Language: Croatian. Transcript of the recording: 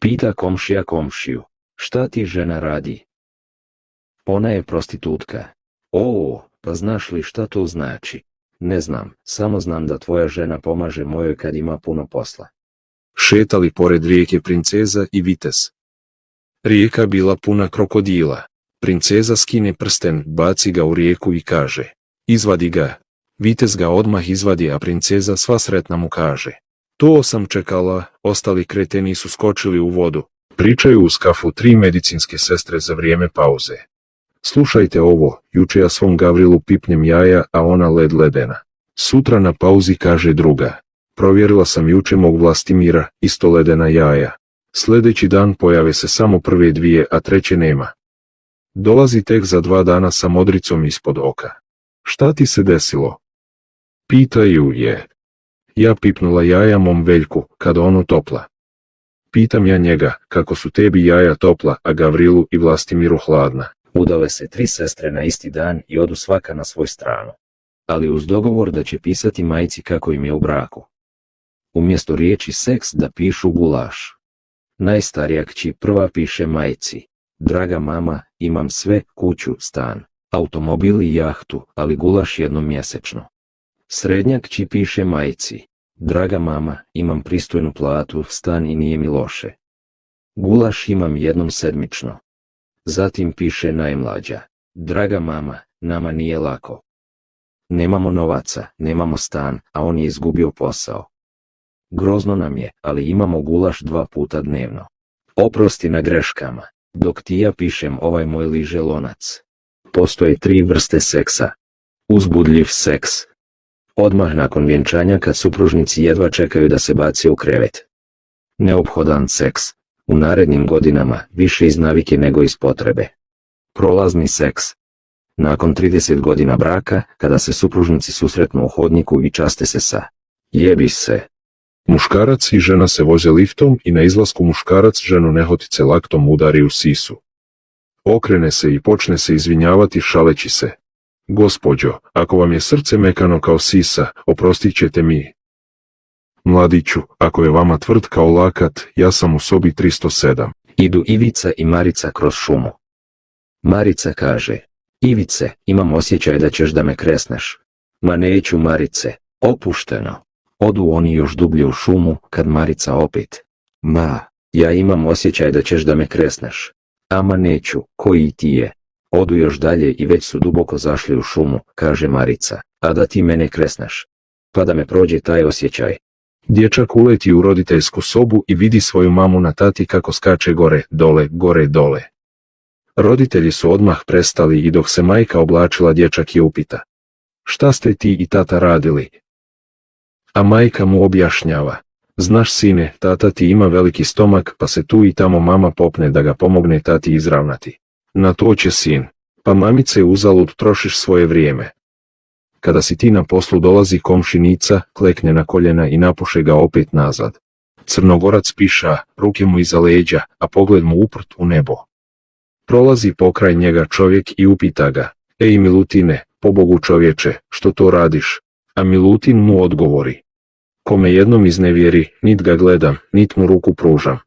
Pita komšija komšiju, šta ti žena radi? Ona je prostitutka. O, pa znaš li šta to znači? Ne znam, samo znam da tvoja žena pomaže mojoj kad ima puno posla. Šetali pored rijeke princeza i vitez. Rijeka bila puna krokodila. Princeza skine prsten, baci ga u rijeku i kaže: izvadi ga. Vitez ga odmah izvadi, a princeza sva sretna mu kaže: to sam čekala. Ostali kreteni su skočili u vodu. Pričaju uz kafu 3 medicinske sestre za vrijeme pauze. Slušajte ovo, juče ja svom Gavrilu pipnem jaja, a ona led ledena. Sutra na pauzi kaže druga: provjerila sam juče mog Vlastimira, isto ledena jaja. Sljedeći dan pojave se samo prve 2, a treće nema. Dolazi tek za 2 dana sa modricom ispod oka. Šta ti se desilo? Pitaju je. Ja pipnula jaja mom Veljku, kad ono topla. Pitam ja njega, kako su tebi jaja topla, a Gavrilu i Vlastimiru hladna. Udale se 3 sestre na isti dan i odu svaka na svoju stranu. Ali uz dogovor da će pisati majci kako im je u braku. Umjesto riječi seks da pišu gulaš. Najstarija kći prva piše majci: draga mama, imam sve, kuću, stan, automobil i jahtu, ali gulaš jednom mjesečno. Srednja kći piše majci: draga mama, imam pristojnu platu, stan i nije mi loše. Gulaš imam jednom sedmično. Zatim piše najmlađa: draga mama, nama nije lako. Nemamo novaca, nemamo stan, a on je izgubio posao. Grozno nam je, ali imamo gulaš 2 puta dnevno. Oprosti na greškama, dok ti ja pišem ovaj moj liže lonac. Postoje 3 vrste seksa. Uzbudljiv seks. Odmah nakon vjenčanja kad supružnici jedva čekaju da se bace u krevet. Neophodan seks. U narednim godinama više iz navike nego iz potrebe. Prolazni seks. Nakon 30 godina braka, kada se supružnici susretnu u hodniku i časte se sa jebi se. Muškarac i žena se voze liftom i na izlasku muškarac ženu nehotice laktom udari u sisu. Okrene se i počne se izvinjavati šaleći se: gospođo, ako vam je srce mekano kao sisa, oprostit ćete mi. Mladiću, ako je vama tvrd kao lakat, ja sam u sobi 307. Idu Ivica i Marica kroz šumu. Marica kaže: Ivice, imam osjećaj da ćeš da me kresneš. Ma neću, Marice, opušteno. Odu oni još dublje u šumu, kad Marica opet: ma, ja imam osjećaj da ćeš da me kresneš. Ama neću, koji ti je. Odu još dalje i već su duboko zašli u šumu, kaže Marica: a da ti mene kresneš. Pa da me prođe taj osjećaj. Dječak uleti u roditeljsku sobu i vidi svoju mamu na tati kako skače gore, dole. Roditelji su odmah prestali i dok se majka oblačila dječak je upita: šta ste ti i tata radili? A majka mu objašnjava: znaš sine, tata ti ima veliki stomak, pa se tu i tamo mama popne da ga pomogne tati izravnati. Na to će sin: pa mamice, uzalud trošiš svoje vrijeme. Kada si ti na poslu dolazi komšinica, klekne na koljena i napuše ga opet nazad. Crnogorac piša, ruke mu iza leđa, a pogled mu uprt u nebo. Prolazi pokraj njega čovjek i upita ga: ej Milutine, pobogu čovječe, što to radiš? A Milutin mu odgovori: kome jednom iznevjeri, nit ga gledam, nit mu ruku pružam.